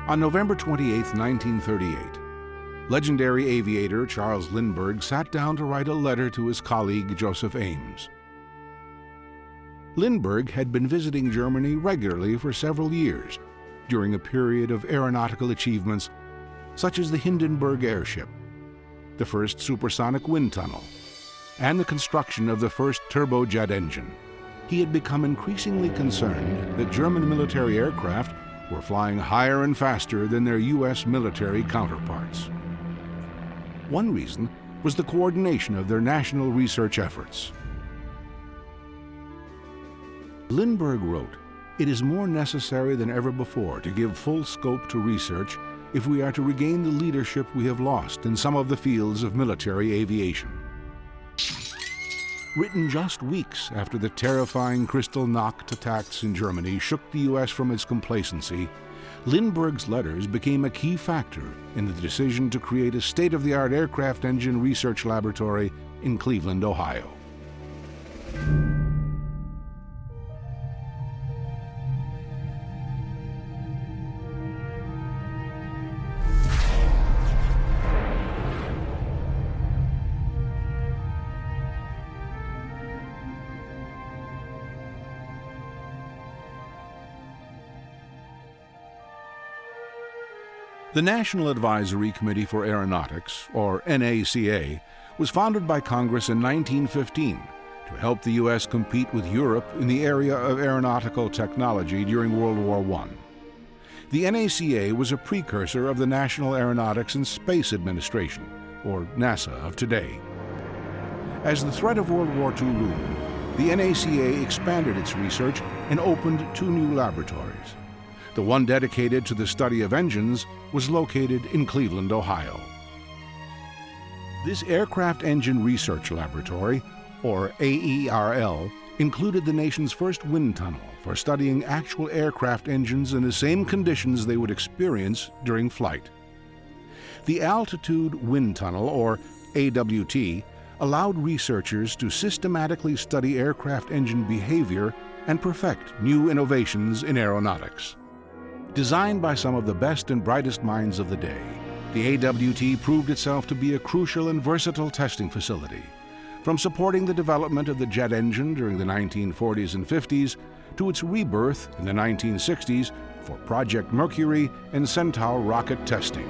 On November 28, 1938, legendary aviator Charles Lindbergh sat down to write a letter to his colleague Joseph Ames. Lindbergh had been visiting Germany regularly for several years during a period of aeronautical achievements such as the Hindenburg airship, the first supersonic wind tunnel, and the construction of the first turbojet engine. He had become increasingly concerned that German military aircraft were flying higher and faster than their U.S. military counterparts. One reason was the coordination of their national research efforts. Lindbergh wrote, "It is more necessary than ever before to give full scope to research if we are to regain the leadership we have lost in some of the fields of military aviation." Written just weeks after the terrifying Kristallnacht attacks in Germany shook the U.S. from its complacency, Lindbergh's letters became a key factor in the decision to create a state-of-the-art aircraft engine research laboratory in Cleveland, Ohio. The National Advisory Committee for Aeronautics, or NACA, was founded by Congress in 1915 to help the U.S. compete with Europe in the area of aeronautical technology during World War I. The NACA was a precursor of the National Aeronautics and Space Administration, or NASA, of today. As the threat of World War II loomed, the NACA expanded its research and opened 2 new laboratories. The one dedicated to the study of engines was located in Cleveland, Ohio. This Aircraft Engine Research Laboratory, or AERL, included the nation's first wind tunnel for studying actual aircraft engines in the same conditions they would experience during flight. The Altitude Wind Tunnel, or AWT, allowed researchers to systematically study aircraft engine behavior and perfect new innovations in aeronautics. Designed by some of the best and brightest minds of the day, the AWT proved itself to be a crucial and versatile testing facility, from supporting the development of the jet engine during the 1940s and 50s to its rebirth in the 1960s for Project Mercury and Centaur rocket testing.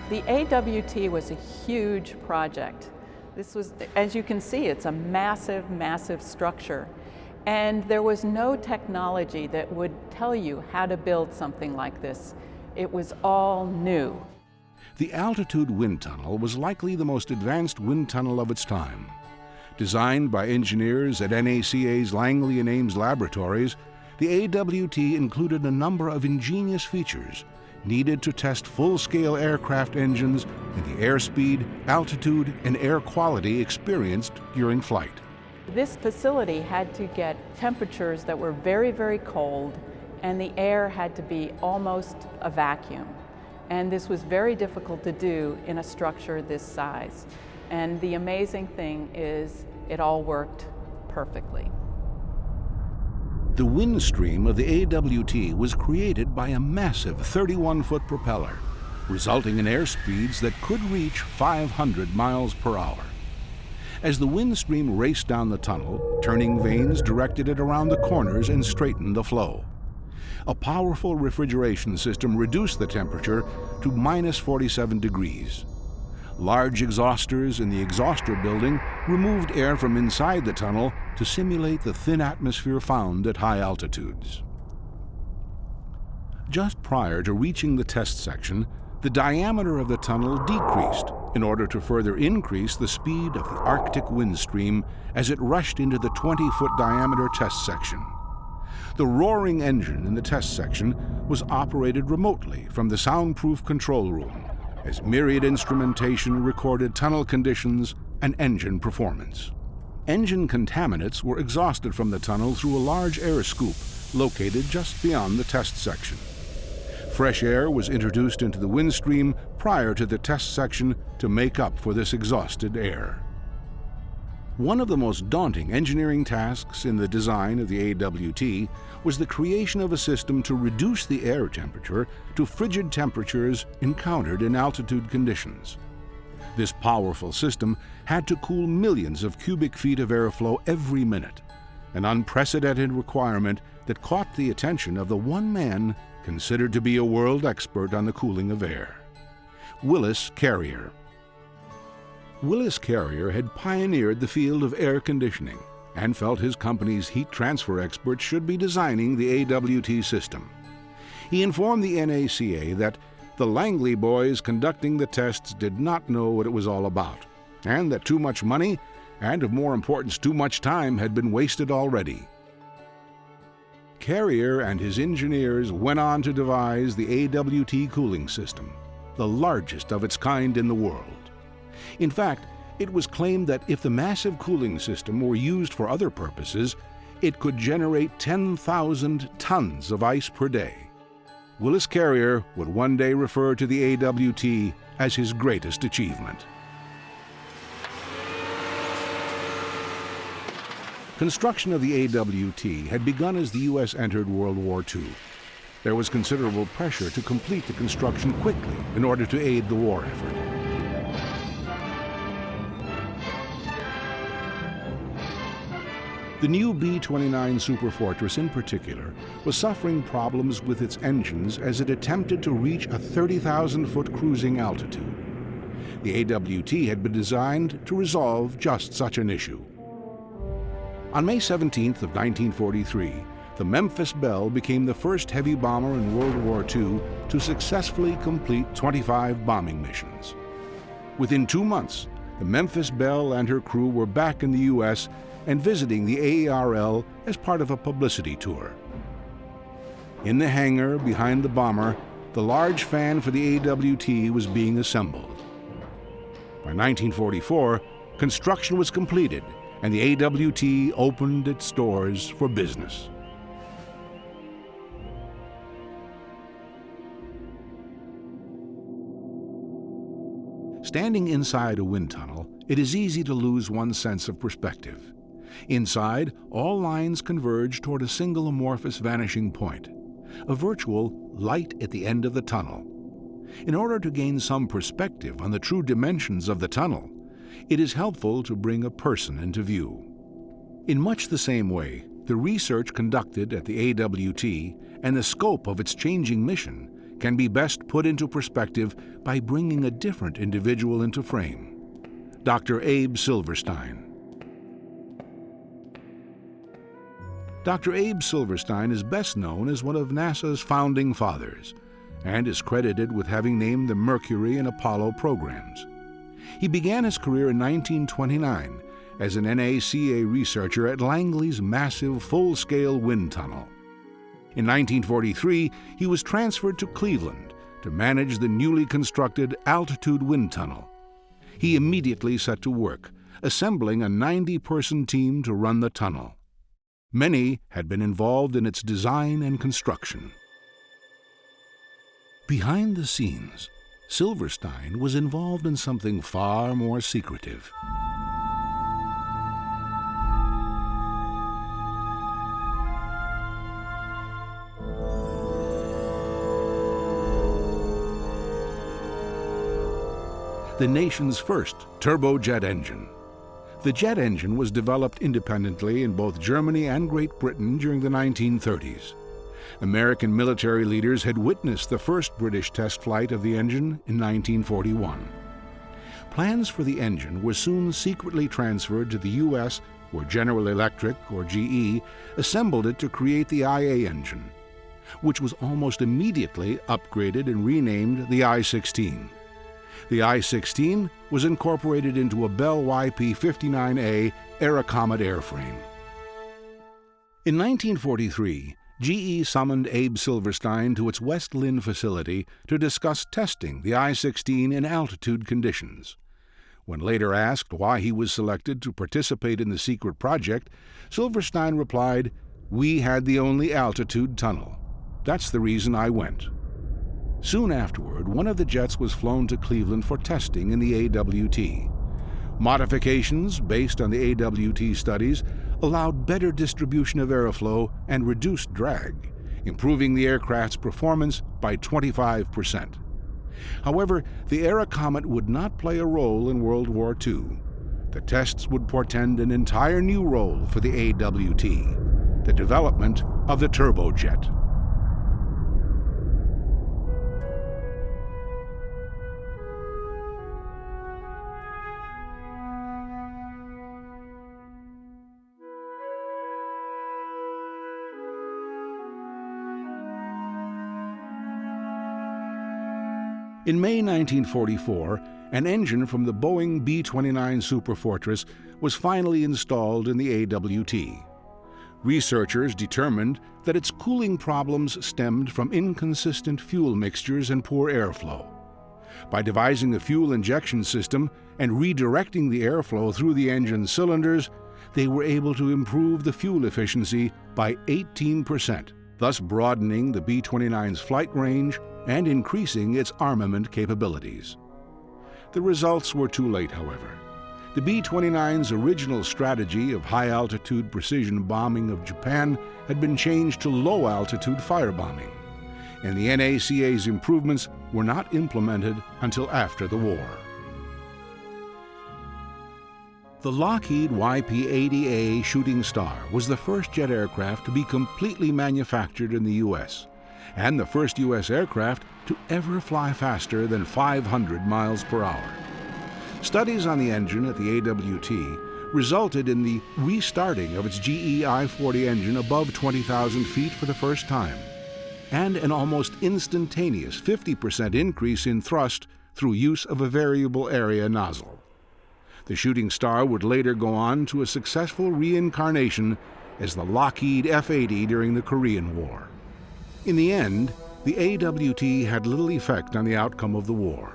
The AWT was a huge project. This was, as you can see, it's a massive, massive structure. And there was no technology that would tell you how to build something like this. It was all new. The Altitude Wind Tunnel was likely the most advanced wind tunnel of its time. Designed by engineers at NACA's Langley and Ames laboratories, the AWT included a number of ingenious features needed to test full-scale aircraft engines in the airspeed, altitude, and air quality experienced during flight. This facility had to get temperatures that were very, very cold, and the air had to be almost a vacuum. And this was very difficult to do in a structure this size. And the amazing thing is it all worked perfectly. The wind stream of the AWT was created by a massive 31-foot propeller, resulting in air speeds that could reach 500 miles per hour. As the wind stream raced down the tunnel, turning vanes directed it around the corners and straightened the flow. A powerful refrigeration system reduced the temperature to minus 47 degrees. Large exhausters in the exhauster building removed air from inside the tunnel to simulate the thin atmosphere found at high altitudes. Just prior to reaching the test section, the diameter of the tunnel decreased in order to further increase the speed of the Arctic wind stream as it rushed into the 20-foot diameter test section. The roaring engine in the test section was operated remotely from the soundproof control room, as myriad instrumentation recorded tunnel conditions and engine performance. Engine contaminants were exhausted from the tunnel through a large air scoop located just beyond the test section. Fresh air was introduced into the wind stream prior to the test section to make up for this exhausted air. One of the most daunting engineering tasks in the design of the AWT was the creation of a system to reduce the air temperature to frigid temperatures encountered in altitude conditions. This powerful system had to cool millions of cubic feet of airflow every minute, an unprecedented requirement that caught the attention of the one man considered to be a world expert on the cooling of air, Willis Carrier. Willis Carrier had pioneered the field of air conditioning and felt his company's heat transfer experts should be designing the AWT system. He informed the NACA that the Langley boys conducting the tests did not know what it was all about, and that too much money, and of more importance, too much time had been wasted already. Carrier and his engineers went on to devise the AWT cooling system, the largest of its kind in the world. In fact, it was claimed that if the massive cooling system were used for other purposes, it could generate 10,000 tons of ice per day. Willis Carrier would one day refer to the AWT as his greatest achievement. Construction of the AWT had begun as the U.S. entered World War II. There was considerable pressure to complete the construction quickly in order to aid the war effort. The new B-29 Superfortress in particular was suffering problems with its engines as it attempted to reach a 30,000-foot cruising altitude. The AWT had been designed to resolve just such an issue. On May 17th of 1943, the Memphis Belle became the first heavy bomber in World War II to successfully complete 25 bombing missions. Within 2 months, the Memphis Belle and her crew were back in the U.S. and visiting the AERL as part of a publicity tour. In the hangar behind the bomber, the large fan for the AWT was being assembled. By 1944, construction was completed and the AWT opened its doors for business. Standing inside a wind tunnel, it is easy to lose one's sense of perspective. Inside, all lines converge toward a single amorphous vanishing point, a virtual light at the end of the tunnel. In order to gain some perspective on the true dimensions of the tunnel, it is helpful to bring a person into view. In much the same way, the research conducted at the AWT and the scope of its changing mission can be best put into perspective by bringing a different individual into frame, Dr. Abe Silverstein. Dr. Abe Silverstein is best known as one of NASA's founding fathers and is credited with having named the Mercury and Apollo programs. He began his career in 1929 as an NACA researcher at Langley's massive full-scale wind tunnel. In 1943, he was transferred to Cleveland to manage the newly constructed altitude wind tunnel. He immediately set to work, assembling a 90-person team to run the tunnel. Many had been involved in its design and construction. Behind the scenes, Silverstein was involved in something far more secretive. The nation's first turbojet engine. The jet engine was developed independently in both Germany and Great Britain during the 1930s. American military leaders had witnessed the first British test flight of the engine in 1941. Plans for the engine were soon secretly transferred to the U.S., where General Electric, or GE, assembled it to create the IA engine, which was almost immediately upgraded and renamed the I-16. The I-16 was incorporated into a Bell YP-59A Aerocomet airframe. In 1943, GE summoned Abe Silverstein to its West Lynn facility to discuss testing the I-16 in altitude conditions. When later asked why he was selected to participate in the secret project, Silverstein replied, "We had the only altitude tunnel. That's the reason I went." Soon afterward, one of the jets was flown to Cleveland for testing in the AWT. Modifications based on the AWT studies allowed better distribution of airflow and reduced drag, improving the aircraft's performance by 25%. However, the Era comet would not play a role in World War II. The tests would portend an entire new role for the AWT, the development of the turbojet. In May 1944, an engine from the Boeing B-29 Superfortress was finally installed in the AWT. Researchers determined that its cooling problems stemmed from inconsistent fuel mixtures and poor airflow. By devising a fuel injection system and redirecting the airflow through the engine cylinders, they were able to improve the fuel efficiency by 18%, thus broadening the B-29's flight range and increasing its armament capabilities. The results were too late, however. The B-29's original strategy of high-altitude precision bombing of Japan had been changed to low-altitude firebombing, and the NACA's improvements were not implemented until after the war. The Lockheed YP-80A Shooting Star was the first jet aircraft to be completely manufactured in the U.S., and the first U.S. aircraft to ever fly faster than 500 miles per hour. Studies on the engine at the AWT resulted in the restarting of its GE I-40 engine above 20,000 feet for the first time, and an almost instantaneous 50% increase in thrust through use of a variable area nozzle. The Shooting Star would later go on to a successful reincarnation as the Lockheed F-80 during the Korean War. In the end, the AWT had little effect on the outcome of the war.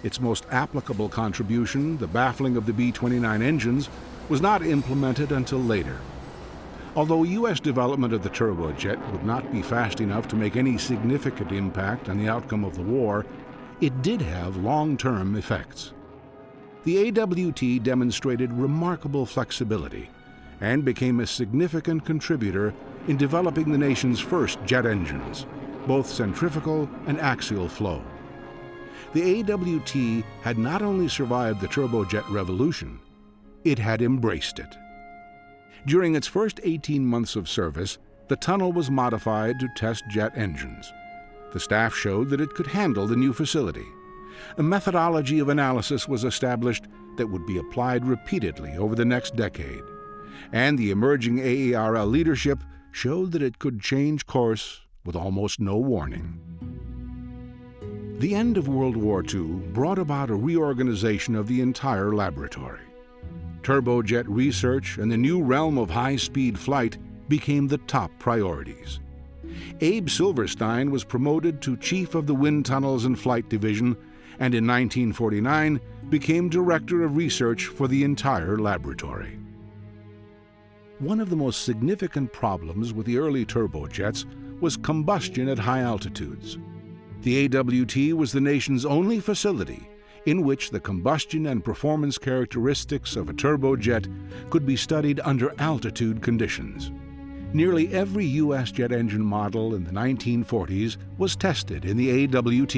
Its most applicable contribution, the baffling of the B-29 engines, was not implemented until later. Although U.S. development of the turbojet would not be fast enough to make any significant impact on the outcome of the war, it did have long-term effects. The AWT demonstrated remarkable flexibility and became a significant contributor in developing the nation's first jet engines, both centrifugal and axial flow. The AWT had not only survived the turbojet revolution, it had embraced it. During its first 18 months of service, the tunnel was modified to test jet engines. The staff showed that it could handle the new facility. A methodology of analysis was established that would be applied repeatedly over the next decade, and the emerging AERL leadership showed that it could change course with almost no warning. The end of World War II brought about a reorganization of the entire laboratory. Turbojet research and the new realm of high-speed flight became the top priorities. Abe Silverstein was promoted to Chief of the Wind Tunnels and Flight Division, and in 1949 became Director of Research for the entire laboratory. One of the most significant problems with the early turbojets was combustion at high altitudes. The AWT was the nation's only facility in which the combustion and performance characteristics of a turbojet could be studied under altitude conditions. Nearly every U.S. jet engine model in the 1940s was tested in the AWT.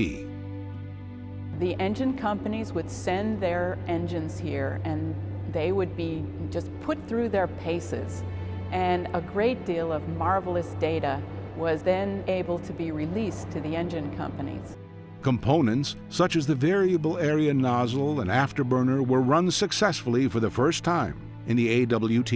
The engine companies would send their engines here, and they would be just put through their paces. And a great deal of marvelous data was then able to be released to the engine companies. Components such as the variable area nozzle and afterburner were run successfully for the first time in the AWT.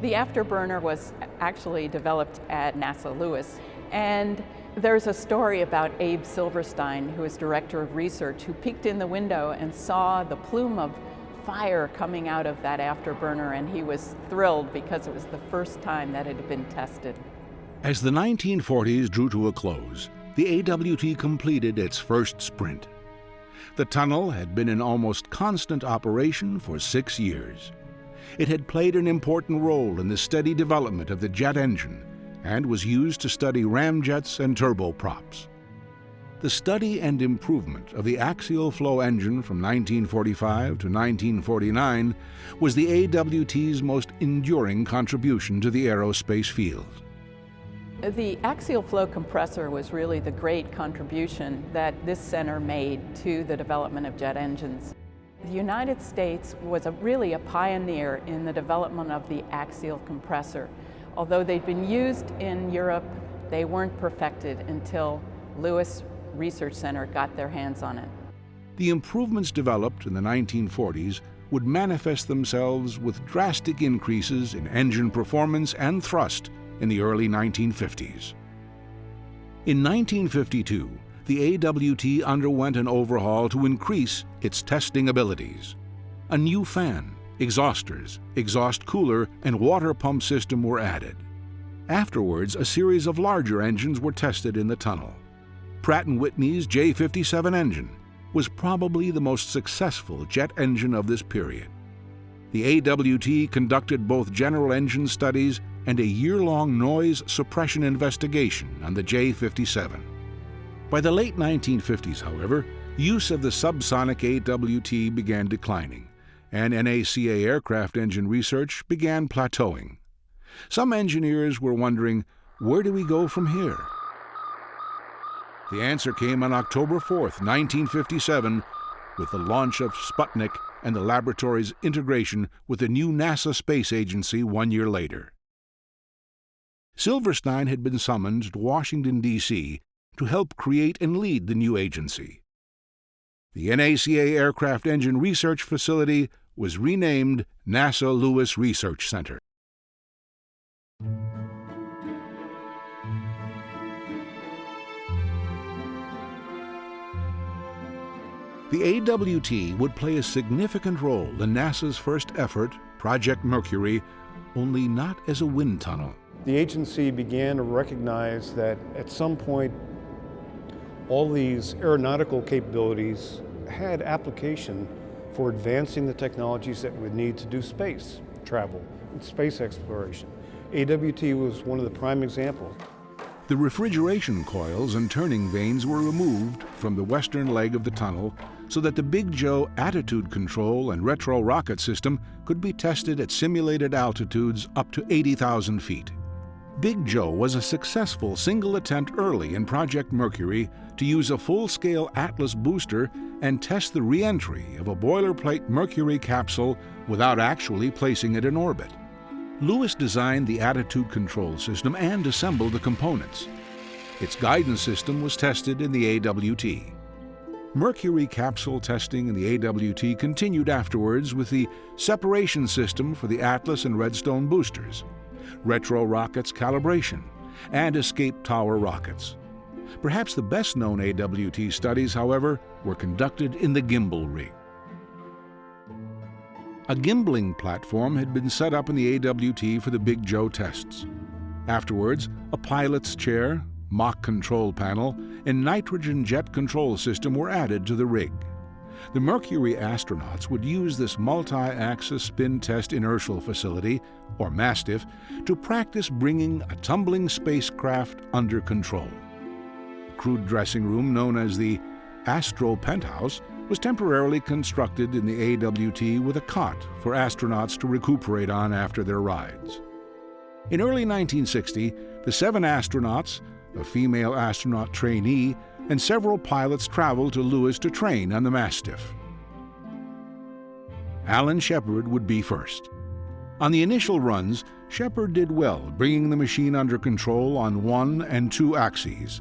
The afterburner was actually developed at NASA Lewis, and there's a story about Abe Silverstein, who is Director of Research, who peeked in the window and saw the plume of fire coming out of that afterburner, and he was thrilled because it was the first time that it had been tested. As the 1940s drew to a close, the AWT completed its first sprint. The tunnel had been in almost constant operation for 6 years. It had played an important role in the steady development of the jet engine and was used to study ramjets and turboprops. The study and improvement of the axial flow engine from 1945 to 1949 was the AWT's most enduring contribution to the aerospace field. The axial flow compressor was really the great contribution that this center made to the development of jet engines. The United States was really a pioneer in the development of the axial compressor. Although they'd been used in Europe, they weren't perfected until Lewis Research Center got their hands on it. The improvements developed in the 1940s would manifest themselves with drastic increases in engine performance and thrust in the early 1950s. In 1952, the AWT underwent an overhaul to increase its testing abilities. A new fan, exhausters, exhaust cooler, and water pump system were added. Afterwards, a series of larger engines were tested in the tunnel. Pratt & Whitney's J57 engine was probably the most successful jet engine of this period. The AWT conducted both general engine studies and a year-long noise suppression investigation on the J57. By the late 1950s, however, use of the subsonic AWT began declining, and NACA aircraft engine research began plateauing. Some engineers were wondering, where do we go from here? The answer came on October 4th, 1957, with the launch of Sputnik and the laboratory's integration with the new NASA space agency 1 year later. Silverstein had been summoned to Washington, D.C. to help create and lead the new agency. The NACA Aircraft Engine Research Facility was renamed NASA Lewis Research Center. The AWT would play a significant role in NASA's first effort, Project Mercury, only not as a wind tunnel. The agency began to recognize that at some point all these aeronautical capabilities had application for advancing the technologies that we would need to do space travel and space exploration. AWT was one of the prime examples. The refrigeration coils and turning vanes were removed from the western leg of the tunnel so that the Big Joe attitude control and retro rocket system could be tested at simulated altitudes up to 80,000 feet. Big Joe was a successful single attempt early in Project Mercury to use a full-scale Atlas booster and test the re-entry of a boilerplate Mercury capsule without actually placing it in orbit. Lewis designed the attitude control system and assembled the components. Its guidance system was tested in the AWT. Mercury capsule testing in the AWT continued afterwards with the separation system for the Atlas and Redstone boosters, retro rockets calibration, and escape tower rockets. Perhaps the best-known AWT studies, however, were conducted in the gimbal rig. A gimbling platform had been set up in the AWT for the Big Joe tests. Afterwards, a pilot's chair, Mach control panel, and nitrogen jet control system were added to the rig. The Mercury astronauts would use this multi-axis spin test inertial facility, or MASTIF, to practice bringing a tumbling spacecraft under control. A crude dressing room known as the Astro Penthouse was temporarily constructed in the AWT with a cot for astronauts to recuperate on after their rides. In early 1960, the 7 astronauts, a female astronaut trainee, and several pilots traveled to Lewis to train on the MASTIF. Alan Shepard would be first. On the initial runs, Shepard did well, bringing the machine under control on 1 and 2 axes.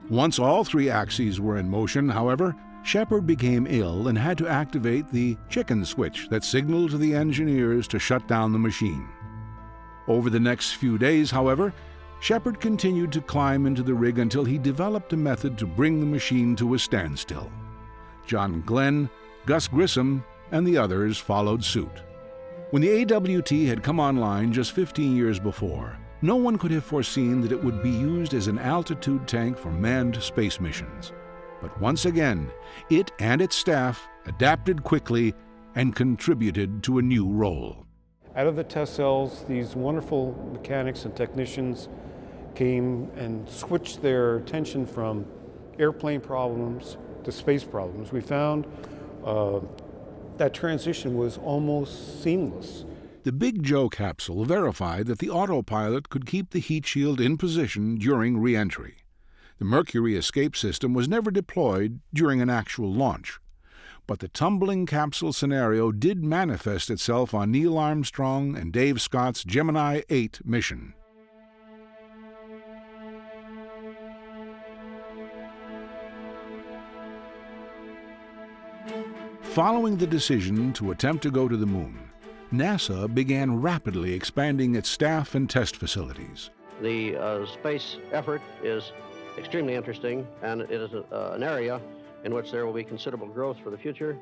Once all 3 axes were in motion, however, Shepard became ill and had to activate the chicken switch that signaled to the engineers to shut down the machine. Over the next few days, however, Shepard continued to climb into the rig until he developed a method to bring the machine to a standstill. John Glenn, Gus Grissom, and the others followed suit. When the AWT had come online just 15 years before, no one could have foreseen that it would be used as an altitude tank for manned space missions. But once again, it and its staff adapted quickly and contributed to a new role. Out of the test cells, these wonderful mechanics and technicians came and switched their attention from airplane problems to space problems, we found that transition was almost seamless. The Big Joe capsule verified that the autopilot could keep the heat shield in position during re-entry. The Mercury escape system was never deployed during an actual launch. But the tumbling capsule scenario did manifest itself on Neil Armstrong and Dave Scott's Gemini 8 mission. Following the decision to attempt to go to the moon, NASA began rapidly expanding its staff and test facilities. The space effort is extremely interesting, and it is an area in which there will be considerable growth for the future.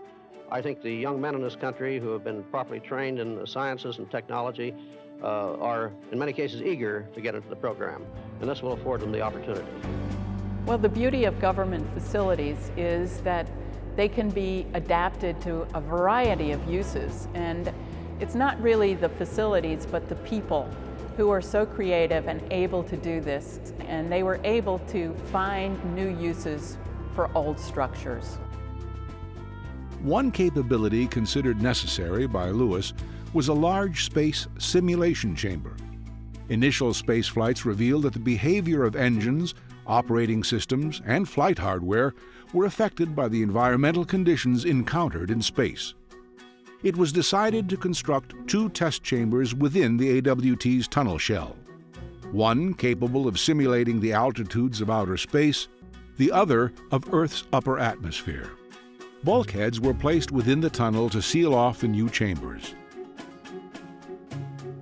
I think the young men in this country who have been properly trained in the sciences and technology are, in many cases, eager to get into the program, and this will afford them the opportunity. Well, the beauty of government facilities is that they can be adapted to a variety of uses, and it's not really the facilities, but the people who are so creative and able to do this, and they were able to find new uses for old structures. One capability considered necessary by Lewis was a large space simulation chamber. Initial space flights revealed that the behavior of engines, operating systems, and flight hardware were affected by the environmental conditions encountered in space. It was decided to construct 2 test chambers within the AWT's tunnel shell, one capable of simulating the altitudes of outer space, the other of Earth's upper atmosphere. Bulkheads were placed within the tunnel to seal off the new chambers.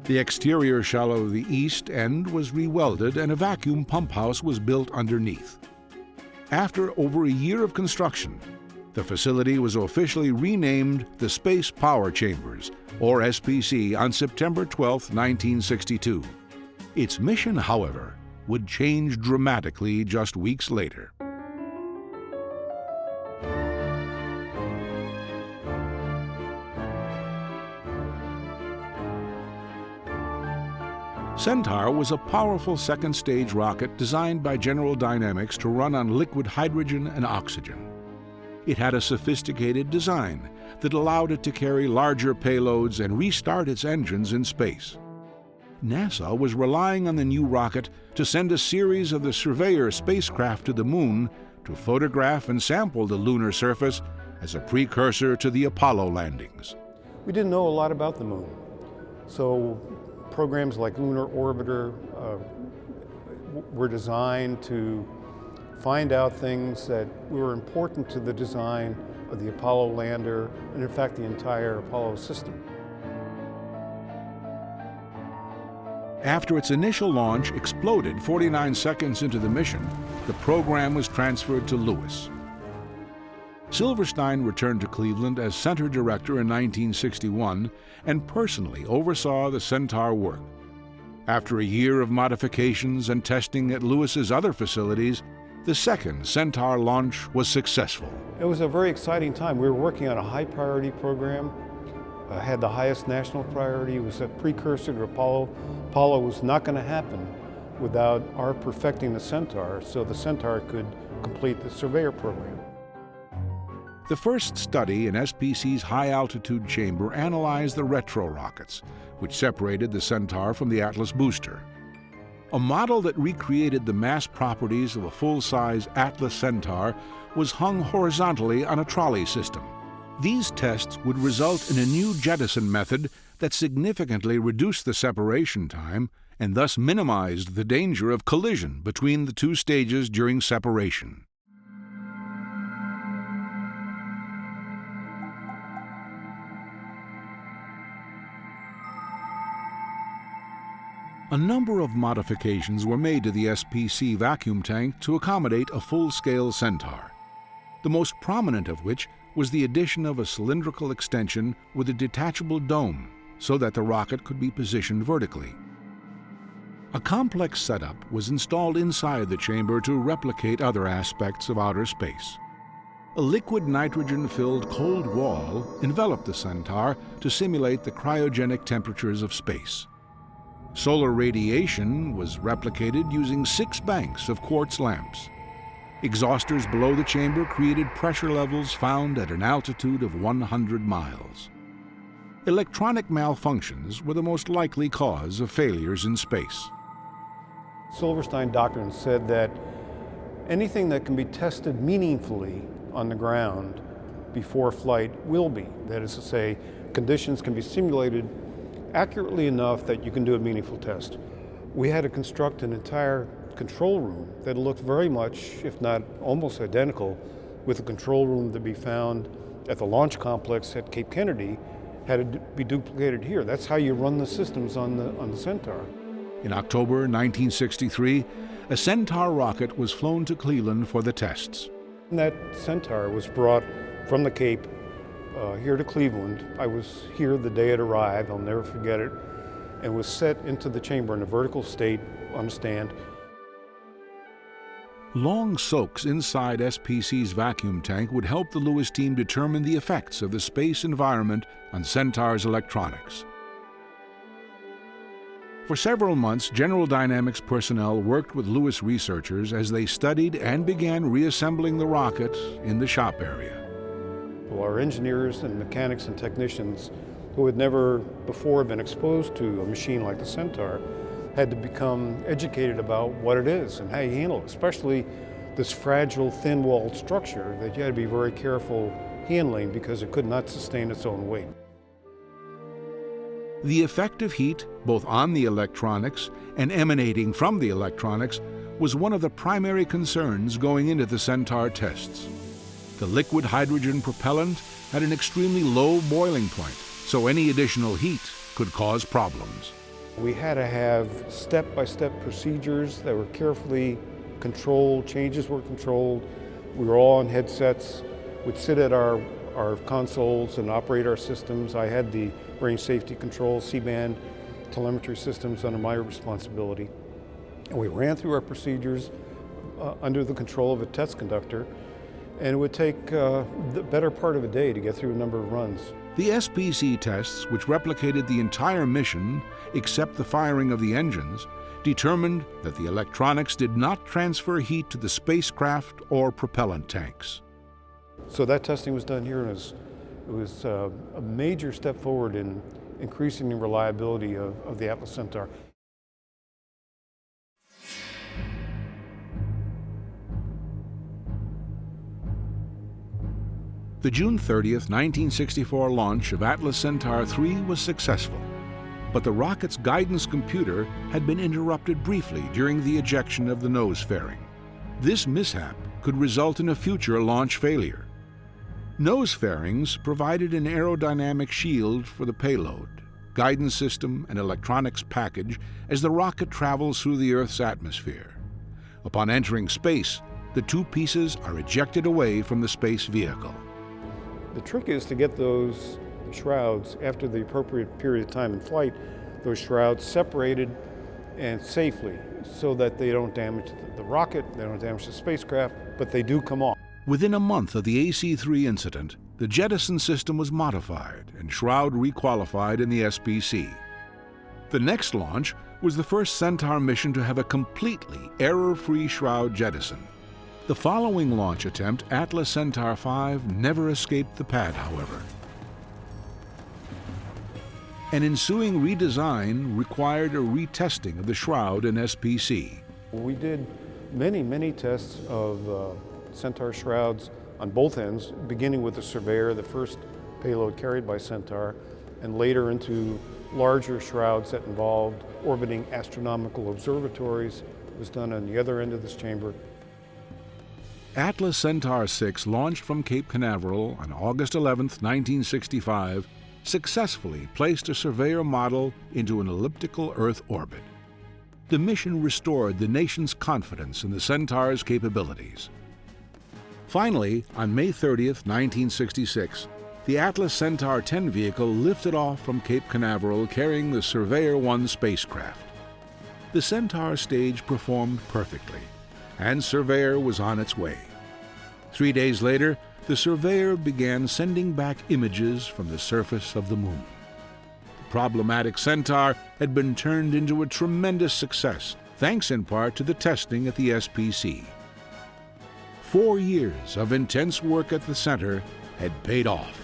The exterior shell of the east end was rewelded and a vacuum pump house was built underneath. After over a year of construction, the facility was officially renamed the Space Power Chambers, or SPC, on September 12, 1962. Its mission, however, would change dramatically just weeks later. Centaur was a powerful second-stage rocket designed by General Dynamics to run on liquid hydrogen and oxygen. It had a sophisticated design that allowed it to carry larger payloads and restart its engines in space. NASA was relying on the new rocket to send a series of the Surveyor spacecraft to the moon to photograph and sample the lunar surface as a precursor to the Apollo landings. We didn't know a lot about the moon, so programs like Lunar Orbiter were designed to find out things that were important to the design of the Apollo lander and, in fact, the entire Apollo system. After its initial launch exploded 49 seconds into the mission, the program was transferred to Lewis. Silverstein returned to Cleveland as center director in 1961 and personally oversaw the Centaur work. After a year of modifications and testing at Lewis's other facilities, the second Centaur launch was successful. It was a very exciting time. We were working on a high priority program, had the highest national priority. It was a precursor to Apollo. Apollo was not going to happen without our perfecting the Centaur, so the Centaur could complete the Surveyor program. The first study in SPC's high-altitude chamber analyzed the retro rockets, which separated the Centaur from the Atlas booster. A model that recreated the mass properties of a full-size Atlas Centaur was hung horizontally on a trolley system. These tests would result in a new jettison method that significantly reduced the separation time and thus minimized the danger of collision between the 2 stages during separation. A number of modifications were made to the SPC vacuum tank to accommodate a full-scale Centaur, the most prominent of which was the addition of a cylindrical extension with a detachable dome so that the rocket could be positioned vertically. A complex setup was installed inside the chamber to replicate other aspects of outer space. A liquid nitrogen-filled cold wall enveloped the Centaur to simulate the cryogenic temperatures of space. Solar radiation was replicated using 6 banks of quartz lamps. Exhausters below the chamber created pressure levels found at an altitude of 100 miles. Electronic malfunctions were the most likely cause of failures in space. Silverstein doctrine said that anything that can be tested meaningfully on the ground before flight will be. That is to say, conditions can be simulated accurately enough that you can do a meaningful test. We had to construct an entire control room that looked very much, if not almost identical, with the control room to be found at the launch complex at Cape Kennedy, had to be duplicated here. That's how you run the systems on the Centaur. In October 1963, a Centaur rocket was flown to Cleveland for the tests. And that Centaur was brought from the Cape here to Cleveland. I was here the day it arrived, I'll never forget it, and was set into the chamber in a vertical state on a stand. Long soaks inside SPC's vacuum tank would help the Lewis team determine the effects of the space environment on Centaur's electronics. For several months, General Dynamics personnel worked with Lewis researchers as they studied and began reassembling the rocket in the shop area. Well, our engineers and mechanics and technicians who had never before been exposed to a machine like the Centaur had to become educated about what it is and how you handle it, especially this fragile, thin-walled structure that you had to be very careful handling because it could not sustain its own weight. The effect of heat, both on the electronics and emanating from the electronics, was one of the primary concerns going into the Centaur tests. The liquid hydrogen propellant had an extremely low boiling point, so any additional heat could cause problems. We had to have step-by-step procedures that were carefully controlled, changes were controlled. We were all on headsets. We'd sit at our consoles and operate our systems. I had the range safety control, C-band telemetry systems under my responsibility. And we ran through our procedures under the control of a test conductor, and it would take the better part of a day to get through a number of runs. The SPC tests, which replicated the entire mission except the firing of the engines, determined that the electronics did not transfer heat to the spacecraft or propellant tanks. So that testing was done here, and it was a major step forward in increasing the reliability of the Atlas Centaur. The June 30th, 1964 launch of Atlas Centaur 3 was successful, but the rocket's guidance computer had been interrupted briefly during the ejection of the nose fairing. This mishap could result in a future launch failure. Nose fairings provided an aerodynamic shield for the payload, guidance system, and electronics package as the rocket travels through the Earth's atmosphere. Upon entering space, the two pieces are ejected away from the space vehicle. The trick is to get those shrouds, after the appropriate period of time in flight, those shrouds separated and safely so that they don't damage the rocket, they don't damage the spacecraft, but they do come off. Within a month of the AC-3 incident, the jettison system was modified and shroud requalified in the SPC. The next launch was the first Centaur mission to have a completely error-free shroud jettison. The following launch attempt, Atlas Centaur 5, never escaped the pad, however. An ensuing redesign required a retesting of the shroud and SPC. We did many tests of Centaur shrouds on both ends, beginning with the Surveyor, the first payload carried by Centaur, and later into larger shrouds that involved orbiting astronomical observatories. It was done on the other end of this chamber. Atlas Centaur 6 launched from Cape Canaveral on August 11, 1965, successfully placed a Surveyor model into an elliptical Earth orbit. The mission restored the nation's confidence in the Centaur's capabilities. Finally, on May 30, 1966, the Atlas Centaur 10 vehicle lifted off from Cape Canaveral carrying the Surveyor 1 spacecraft. The Centaur stage performed perfectly, and Surveyor was on its way. 3 days later, the Surveyor began sending back images from the surface of the moon. The problematic Centaur had been turned into a tremendous success, thanks in part to the testing at the SPC. 4 years of intense work at the center had paid off.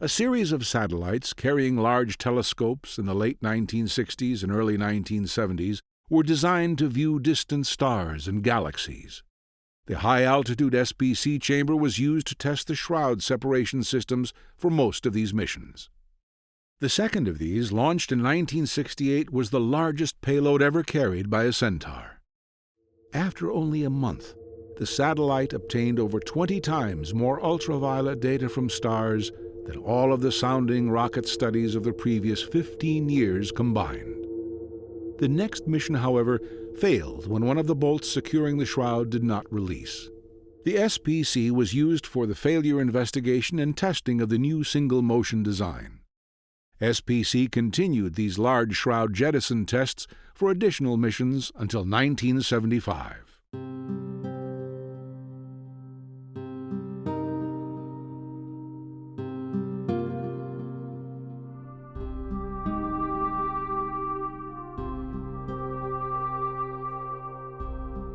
A series of satellites carrying large telescopes in the late 1960s and early 1970s were designed to view distant stars and galaxies. The high-altitude SPC chamber was used to test the shroud separation systems for most of these missions. The second of these, launched in 1968, was the largest payload ever carried by a Centaur. After only a month, the satellite obtained over 20 times more ultraviolet data from stars than all of the sounding rocket studies of the previous 15 years combined. The next mission, however, failed when one of the bolts securing the shroud did not release. The SPC was used for the failure investigation and testing of the new single-motion design. SPC continued these large shroud jettison tests for additional missions until 1975.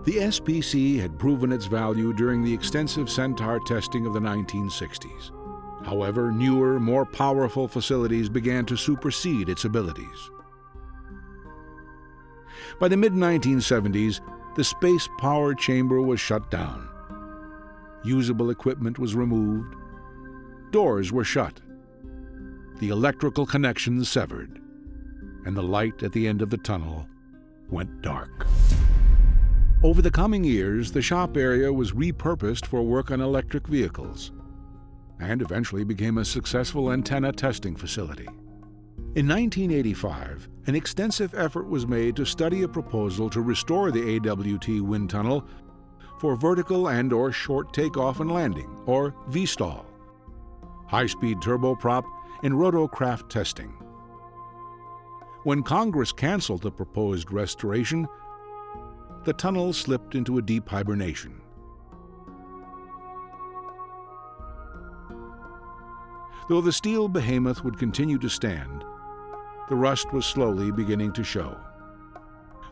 The SPC had proven its value during the extensive Centaur testing of the 1960s. However, newer, more powerful facilities began to supersede its abilities. By the mid-1970s, the space power chamber was shut down. Usable equipment was removed. Doors were shut. The electrical connections severed. And the light at the end of the tunnel went dark. Over the coming years, the shop area was repurposed for work on electric vehicles, and eventually became a successful antenna testing facility. In 1985, an extensive effort was made to study a proposal to restore the AWT wind tunnel for vertical and/or short takeoff and landing, or VSTOL, high-speed turboprop, and rotocraft testing. When Congress canceled the proposed restoration, the tunnel slipped into a deep hibernation. Though the steel behemoth would continue to stand, the rust was slowly beginning to show.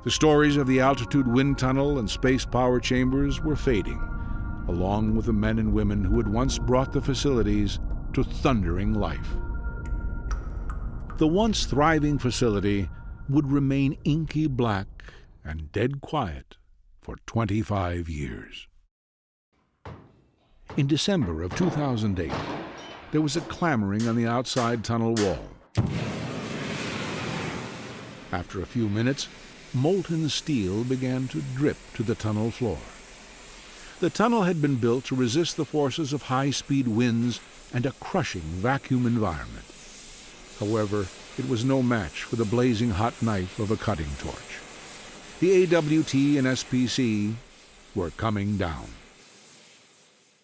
The stories of the altitude wind tunnel and space power chambers were fading, along with the men and women who had once brought the facilities to thundering life. The once thriving facility would remain inky black and dead quiet for 25 years. In December of 2008, there was a clamoring on the outside tunnel wall. After a few minutes, molten steel began to drip to the tunnel floor. The tunnel had been built to resist the forces of high-speed winds and a crushing vacuum environment. However, it was no match for the blazing hot knife of a cutting torch. The AWT and SPC were coming down.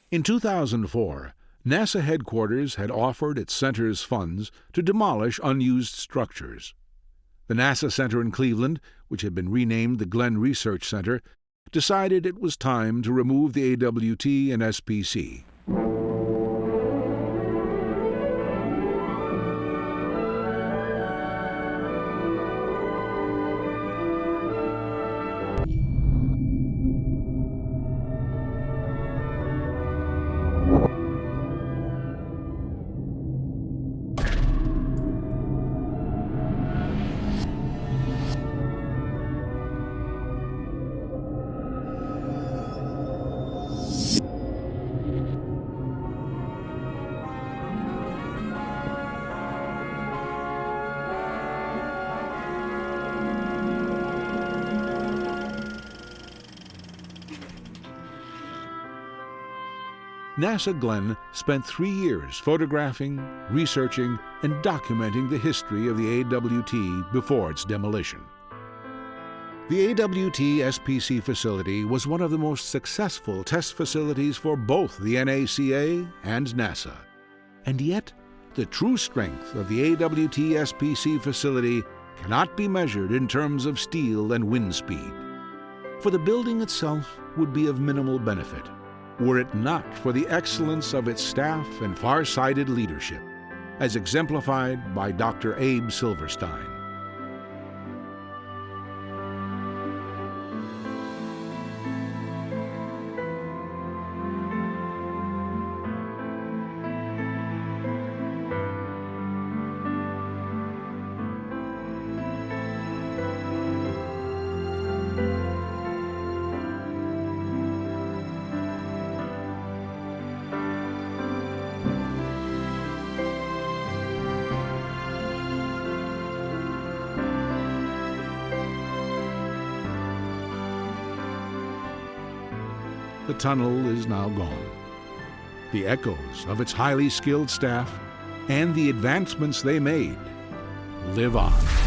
In 2004, NASA headquarters had offered its center's funds to demolish unused structures. The NASA Center in Cleveland, which had been renamed the Glenn Research Center, decided it was time to remove the AWT and SPC. NASA Glenn spent 3 years photographing, researching, and documenting the history of the AWT before its demolition. The AWT-SPC facility was one of the most successful test facilities for both the NACA and NASA. And yet, the true strength of the AWT-SPC facility cannot be measured in terms of steel and wind speed. For the building itself would be of minimal benefit, were it not for the excellence of its staff and far-sighted leadership, as exemplified by Dr. Abe Silverstein. the tunnel is now gone. The echoes of its highly skilled staff and the advancements they made live on.